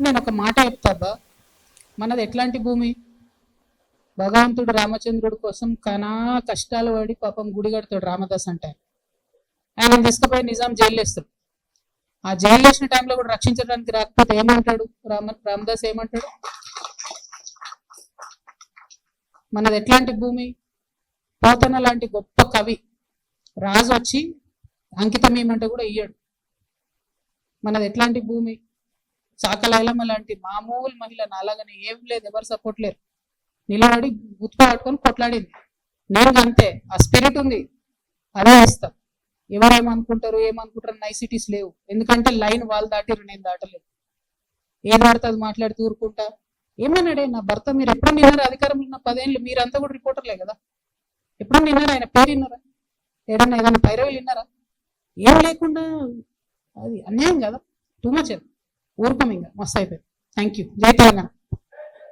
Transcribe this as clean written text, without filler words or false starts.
నేను ఒక మాట చెప్తాబా, మనది ఎట్లాంటి భూమి? భగవంతుడు రామచంద్రుడి కోసం కనా కష్టాలు పడి పాపం గుడి కడతాడు రామదాస్ అంటే. ఆయన తీసుకుపోయి నిజాం జైలు వేస్తాడు. ఆ జైలు వేసిన టైంలో కూడా రక్షించడానికి రాకపోతే ఏమంటాడు రామదాస్ ఏమంటాడు? మనది ఎట్లాంటి భూమి? పోతన లాంటి గొప్ప కవి రాజు వచ్చి అంకితం ఏమంటే కూడా ఇయ్యాడు. మనది ఎట్లాంటి భూమి? చాకలైలమ్మ లాంటి మామూలు మహిళ నాలాగనే ఏం లేదు, ఎవరు సపోర్ట్ లేరు, నిలబడి గుర్తు పట్టుకొని కొట్లాడింది. నేను అంతే, ఆ స్పిరిట్ ఉంది, అదే ఇస్తా. ఎవరేమనుకుంటారు ఏమనుకుంటారు నైసిటీస్ లేవు, ఎందుకంటే లైన్ వాళ్ళు దాటిరు, నేను దాటలేదు. ఏది పడుతుంది మాట్లాడుతూ ఊరుకుంటా. ఏమన్నాడే నా భర్త, మీరు ఎప్పుడు నిన్నారు అధికారంలో ఉన్న 10 ఏళ్ళు, మీరంతా కూడా రిపోర్టర్లే కదా, ఎప్పుడు నిన్నారా? ఆయన పేరు విన్నారా? ఏదైనా పైరవీలు విన్నారా? ఏం లేకుండా అది అన్యాయం కదా, టూ మచ్. ఊరుకోం ఇంకా, మస్తు అయిపోయింది. Thank you. జై తెలంగాణ.